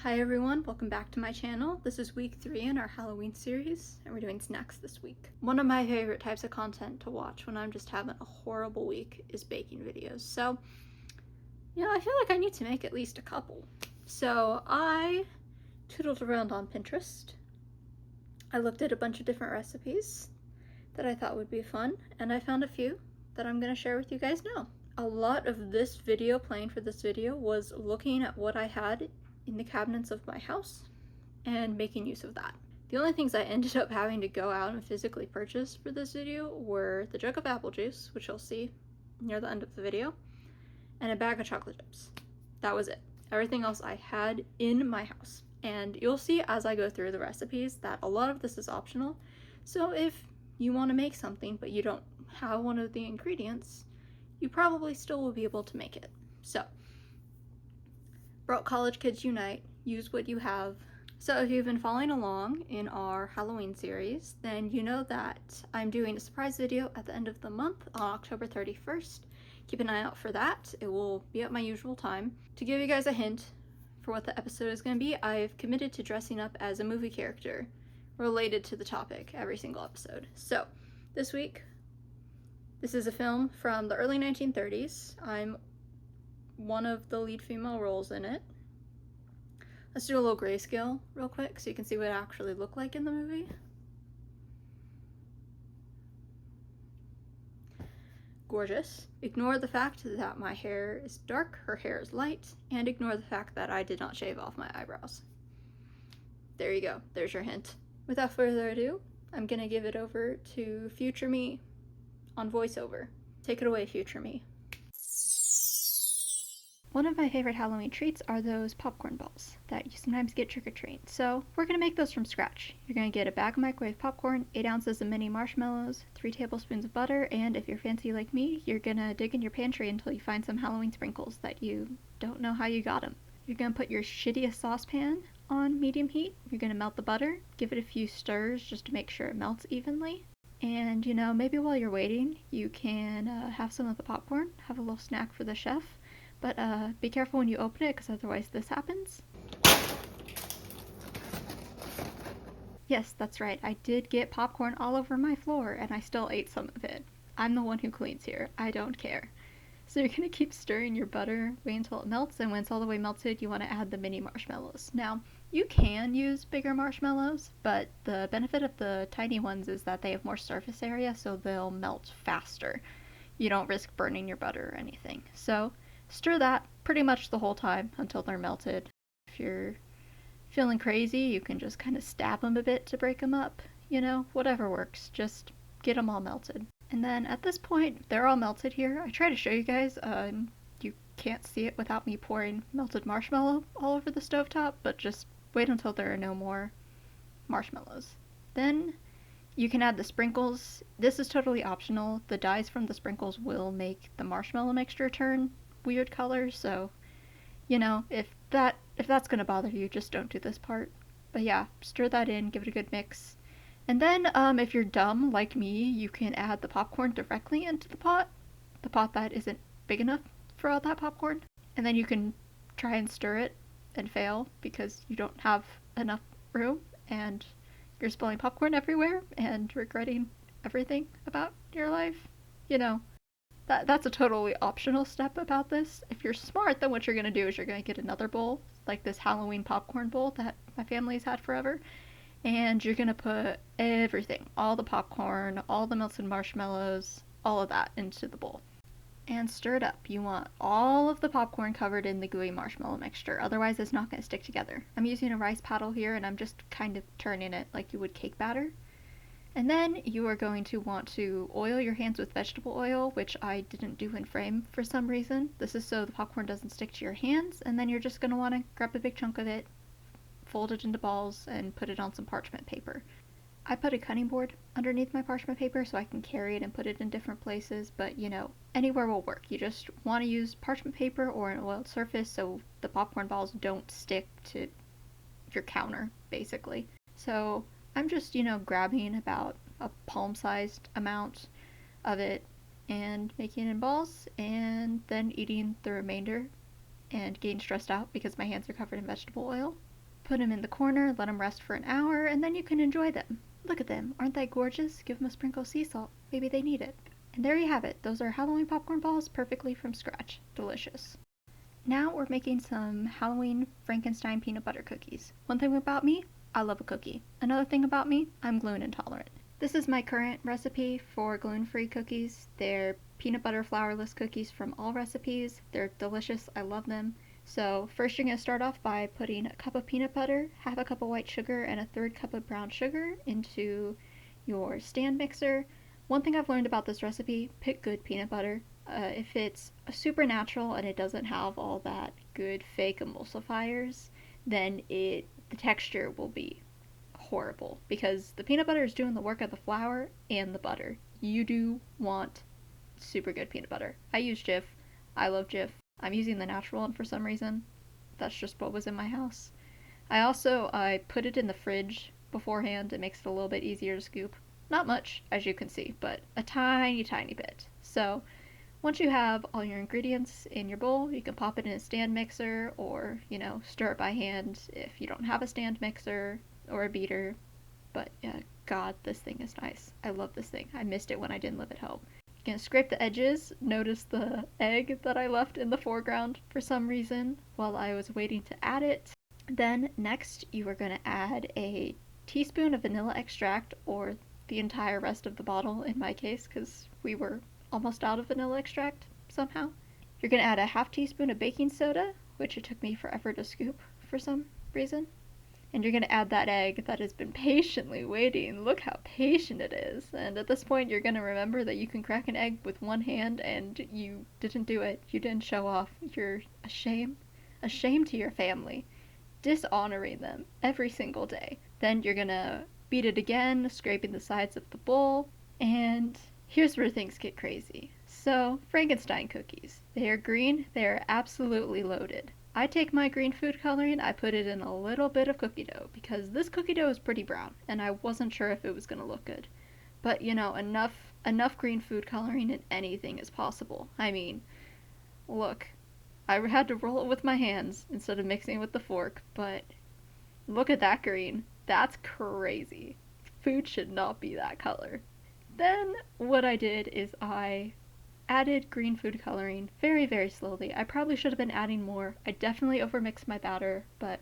Hi everyone, welcome back to my channel. This is week 3 in our Halloween series, and we're doing snacks this week. One of my favorite types of content to watch when I'm just having a horrible week is baking videos. So, I feel like I need to make at least a couple. So I tootled around on Pinterest. I looked at a bunch of different recipes that I thought would be fun, and I found a few that I'm going to share with you guys now. A lot of this video, playing for this video, was looking at what I had in the cabinets of my house and making use of that. The only things I ended up having to go out and physically purchase for this video were the jug of apple juice, which you'll see near the end of the video, and a bag of chocolate chips. That was it. Everything else I had in my house. And you'll see as I go through the recipes that a lot of this is optional. So if you want to make something but you don't have one of the ingredients, you probably still will be able to make it. So, Broke College Kids Unite, use what you have. So if you've been following along in our Halloween series, then you know that I'm doing a surprise video at the end of the month on October 31st. Keep an eye out for that. It will be at my usual time. To give you guys a hint for what the episode is going to be, I've committed to dressing up as a movie character related to the topic every single episode. So this week, this is a film from the early 1930s. I'm one of the lead female roles in it. Let's do a little grayscale real quick so you can see what it actually looked like in the movie. Gorgeous. Ignore the fact that my hair is dark, her hair is light, and ignore the fact that I did not shave off my eyebrows. There you go. There's your hint. Without further ado, I'm gonna give it over to future me on voiceover. Take it away, future me. One of my favorite Halloween treats are those popcorn balls that you sometimes get trick-or-treat. So we're going to make those from scratch. You're going to get a bag of microwave popcorn, 8 ounces of mini marshmallows, 3 tablespoons of butter, and if you're fancy like me, you're going to dig in your pantry until you find some Halloween sprinkles that you don't know how you got them. You're going to put your shittiest saucepan on medium heat. You're going to melt the butter, give it a few stirs just to make sure it melts evenly. And, maybe while you're waiting, you can have some of the popcorn, have a little snack for the chef. But be careful when you open it, because otherwise this happens. Yes, that's right. I did get popcorn all over my floor, and I still ate some of it. I'm the one who cleans here. I don't care. So you're going to keep stirring your butter, wait until it melts, and when it's all the way melted, you want to add the mini marshmallows. Now, you can use bigger marshmallows, but the benefit of the tiny ones is that they have more surface area, so they'll melt faster. You don't risk burning your butter or anything. So stir that pretty much the whole time until they're melted. If you're feeling crazy, you can just kind of stab them a bit to break them up. Whatever works. Just get them all melted. And then at this point, they're all melted here. I try to show you guys. You can't see it without me pouring melted marshmallow all over the stovetop, but just wait until there are no more marshmallows. Then you can add the sprinkles. This is totally optional. The dyes from the sprinkles will make the marshmallow mixture turn weird colors, so if that's gonna bother you, just don't do this part. But yeah, stir that in, give it a good mix, and then if you're dumb like me, you can add the popcorn directly into the pot that isn't big enough for all that popcorn, and then you can try and stir it and fail because you don't have enough room and you're spilling popcorn everywhere and regretting everything about your life. That's a totally optional step about this. If you're smart, then what you're going to do is you're going to get another bowl, like this Halloween popcorn bowl that my family's had forever, and you're going to put everything, all the popcorn, all the melted marshmallows, all of that into the bowl. And stir it up. You want all of the popcorn covered in the gooey marshmallow mixture, otherwise it's not going to stick together. I'm using a rice paddle here, and I'm just kind of turning it like you would cake batter. And then you are going to want to oil your hands with vegetable oil, which I didn't do in frame for some reason. This is so the popcorn doesn't stick to your hands, and then you're just going to want to grab a big chunk of it, fold it into balls, and put it on some parchment paper. I put a cutting board underneath my parchment paper so I can carry it and put it in different places, but anywhere will work. You just want to use parchment paper or an oiled surface so the popcorn balls don't stick to your counter, basically. So I'm just, grabbing about a palm-sized amount of it and making it in balls, and then eating the remainder and getting stressed out because my hands are covered in vegetable oil. Put them in the corner, let them rest for an hour, and then you can enjoy them. Look at them. Aren't they gorgeous? Give them a sprinkle of sea salt. Maybe they need it. And there you have it. Those are Halloween popcorn balls perfectly from scratch. Delicious. Now we're making some Halloween Frankenstein peanut butter cookies. One thing about me, I love a cookie. Another thing about me, I'm gluten intolerant. This is my current recipe for gluten-free cookies. They're peanut butter flourless cookies from All Recipes. They're delicious. I love them. So first you're going to start off by putting a cup of peanut butter, half a cup of white sugar, and a third cup of brown sugar into your stand mixer. One thing I've learned about this recipe, pick good peanut butter. If it's super natural and it doesn't have all that good fake emulsifiers, then the texture will be horrible because the peanut butter is doing the work of the flour and the butter. You do want super good peanut butter. I use Jif. I love Jif. I'm using the natural one for some reason. That's just what was in my house. I put it in the fridge beforehand. It makes it a little bit easier to scoop. Not much, as you can see, but a tiny, tiny bit. So once you have all your ingredients in your bowl, you can pop it in a stand mixer or, stir it by hand if you don't have a stand mixer or a beater. But yeah, God, this thing is nice. I love this thing. I missed it when I didn't live at home. You're gonna scrape the edges. Notice the egg that I left in the foreground for some reason while I was waiting to add it. Then next you are gonna add a teaspoon of vanilla extract, or the entire rest of the bottle in my case because we were almost out of vanilla extract somehow. You're gonna add a half teaspoon of baking soda, which it took me forever to scoop for some reason. And you're going to add that egg that has been patiently waiting. Look how patient it is. And at this point, you're going to remember that you can crack an egg with one hand, and you didn't do it. You didn't show off. You're a shame to your family, dishonoring them every single day. Then you're going to beat it again, scraping the sides of the bowl. And here's where things get crazy. So, Frankenstein cookies. They are green. They are absolutely loaded. I take my green food coloring, I put it in a little bit of cookie dough because this cookie dough is pretty brown and I wasn't sure if it was going to look good. But enough green food coloring in anything is possible. I mean, look, I had to roll it with my hands instead of mixing it with the fork, but look at that green. That's crazy. Food should not be that color. Then what I did is I added green food coloring very, very slowly. I probably should have been adding more. I definitely overmixed my batter, but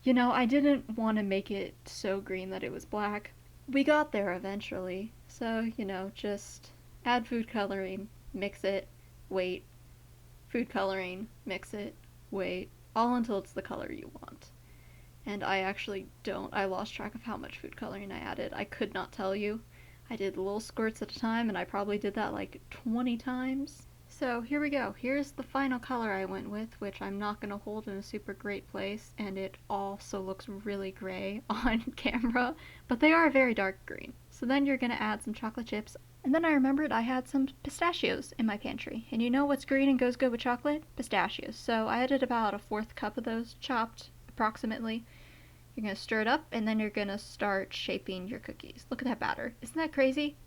I didn't want to make it so green that it was black. We got there eventually. So, just add food coloring, mix it, wait. Food coloring, mix it, wait. All until it's the color you want. And I lost track of how much food coloring I added. I could not tell you. I did little squirts at a time, and I probably did that like 20 times. So here we go. Here's the final color I went with, which I'm not going to hold in a super great place, and it also looks really gray on camera, but they are a very dark green. So then you're going to add some chocolate chips, and then I remembered I had some pistachios in my pantry, and you know what's green and goes good with chocolate? Pistachios. So I added about a fourth cup of those, chopped approximately. You're going to stir it up, and then you're going to start shaping your cookies. Look at that batter. Isn't that crazy?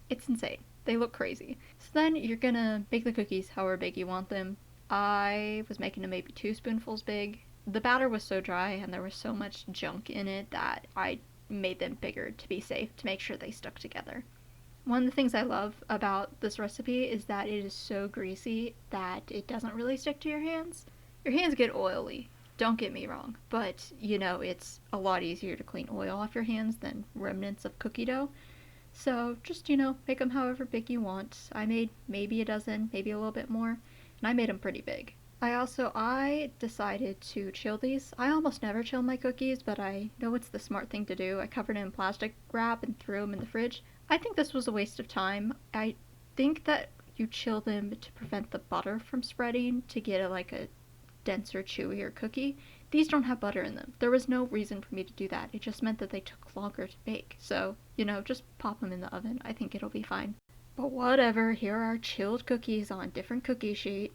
It's insane. They look crazy. So then you're going to make the cookies however big you want them. I was making them maybe 2 spoonfuls big. The batter was so dry, and there was so much junk in it that I made them bigger to be safe, to make sure they stuck together. One of the things I love about this recipe is that it is so greasy that it doesn't really stick to your hands. Your hands get oily. Don't get me wrong, but it's a lot easier to clean oil off your hands than remnants of cookie dough. So just, make them however big you want. I made maybe a dozen, maybe a little bit more, and I made them pretty big. I decided to chill these. I almost never chill my cookies, but I know it's the smart thing to do. I covered them in plastic wrap and threw them in the fridge. I think this was a waste of time. I think that you chill them to prevent the butter from spreading, to get a denser, chewier cookie. These don't have butter in them. There was no reason for me to do that. It just meant that they took longer to bake. So, just pop them in the oven. I think it'll be fine. But whatever, here are chilled cookies on a different cookie sheet.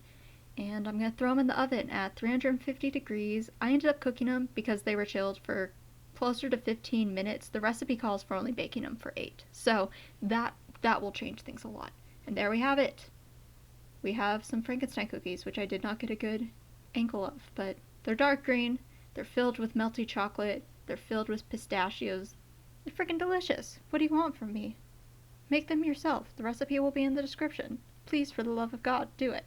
And I'm going to throw them in the oven at 350 degrees. I ended up cooking them because they were chilled for closer to 15 minutes. The recipe calls for only baking them for 8. So that will change things a lot. And there we have it. We have some Frankenstein cookies, which I did not get a good angle of, but they're dark green, They're filled with melty chocolate. They're filled with pistachios. They're freaking delicious. What do you want from me? Make them yourself. The recipe will be in the description. Please, for the love of God, do it.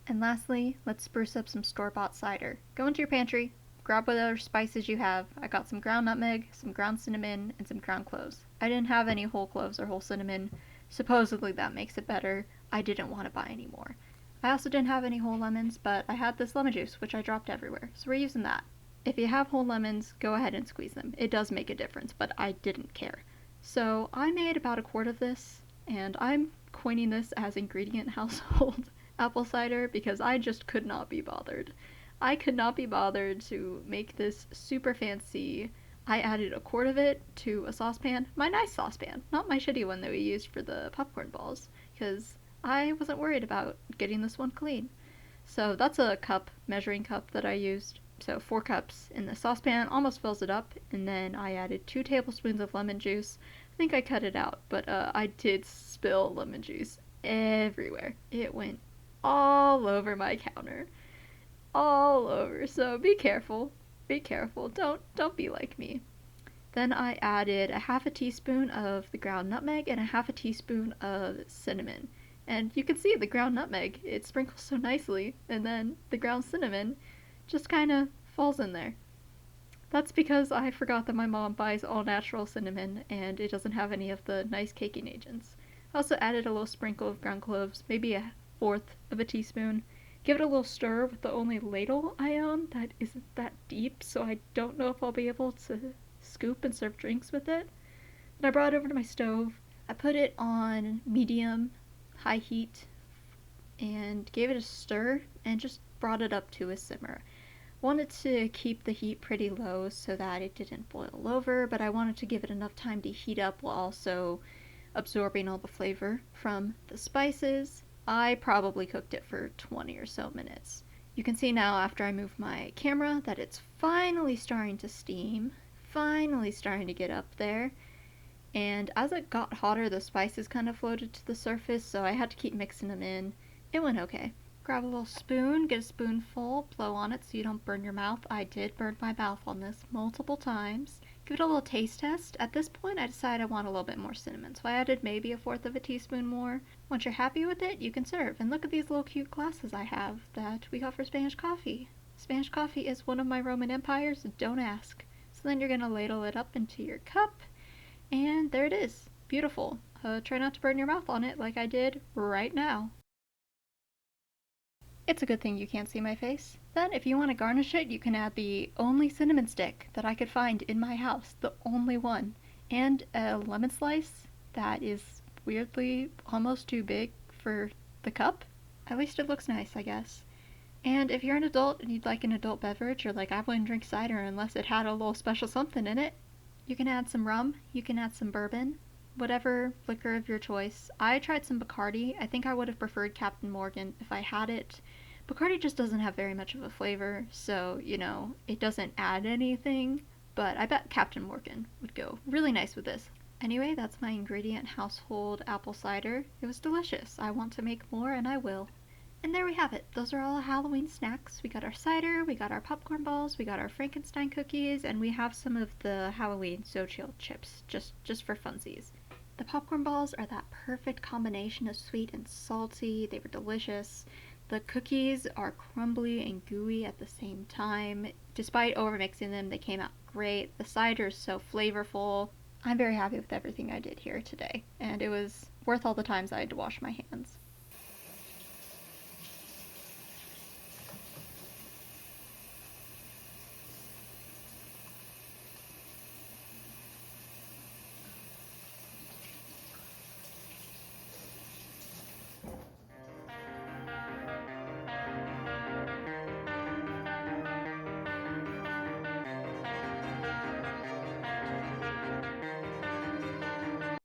And lastly, let's spruce up some store-bought cider. Go into your pantry, grab whatever spices you have. I got some ground nutmeg, some ground cinnamon, and some ground cloves. I didn't have any whole cloves or whole cinnamon. Supposedly that makes it better. I didn't want to buy any more. I also didn't have any whole lemons, but I had this lemon juice, which I dropped everywhere, so we're using that. If you have whole lemons, go ahead and squeeze them. It does make a difference, but I didn't care. So I made about a quart of this, and I'm coining this as ingredient household apple cider because I just could not be bothered. I could not be bothered to make this super fancy. I added a quart of it to a saucepan, my nice saucepan, not my shitty one that we used for the popcorn balls, because I wasn't worried about getting this one clean. So that's a cup, measuring cup that I used. So 4 cups in the saucepan, almost fills it up, and then I added 2 tablespoons of lemon juice. I think I cut it out, but I did spill lemon juice everywhere. It went all over my counter. All over. So be careful. Be careful. Don't be like me. Then I added a half a teaspoon of the ground nutmeg and a half a teaspoon of cinnamon. And you can see the ground nutmeg, it sprinkles so nicely, and then the ground cinnamon just kind of falls in there. That's because I forgot that my mom buys all natural cinnamon and it doesn't have any of the nice caking agents. I also added a little sprinkle of ground cloves, maybe a fourth of a teaspoon. Give it a little stir with the only ladle I own that isn't that deep, so I don't know if I'll be able to scoop and serve drinks with it. Then I brought it over to my stove. I put it on medium, high heat, and gave it a stir and just brought it up to a simmer. Wanted to keep the heat pretty low so that it didn't boil over, but I wanted to give it enough time to heat up while also absorbing all the flavor from the spices. I probably cooked it for 20 or so minutes. You can see now after I move my camera that it's finally starting to steam, finally starting to get up there. And as it got hotter, the spices kind of floated to the surface, so I had to keep mixing them in. It went okay. Grab a little spoon, get a spoonful, blow on it so you don't burn your mouth. I did burn my mouth on this multiple times. Give it a little taste test. At this point, I decided I want a little bit more cinnamon, so I added maybe a fourth of a teaspoon more. Once you're happy with it, you can serve. And look at these little cute glasses I have that we got for Spanish coffee. Spanish coffee is one of my Roman empires, don't ask. So then you're going to ladle it up into your cup, and there it is. Beautiful. Try not to burn your mouth on it like I did right now. It's a good thing you can't see my face. Then, if you want to garnish it, you can add the only cinnamon stick that I could find in my house, the only one, and a lemon slice that is weirdly almost too big for the cup. At least it looks nice, I guess. And if you're an adult and you'd like an adult beverage, or like I wouldn't drink cider unless it had a little special something in it, you can add some rum, you can add some bourbon, whatever liquor of your choice. I tried some Bacardi. I think I would have preferred Captain Morgan if I had it. Bacardi just doesn't have very much of a flavor, so, it doesn't add anything, but I bet Captain Morgan would go really nice with this. Anyway, that's my ingredient household apple cider. It was delicious. I want to make more, and I will. And there we have it. Those are all Halloween snacks. We got our cider, we got our popcorn balls, we got our Frankenstein cookies, and we have some of the Halloween So-Chill chips, just for funsies. The popcorn balls are that perfect combination of sweet and salty. They were delicious. The cookies are crumbly and gooey at the same time. Despite overmixing them, they came out great. The cider is so flavorful. I'm very happy with everything I did here today, and it was worth all the times I had to wash my hands.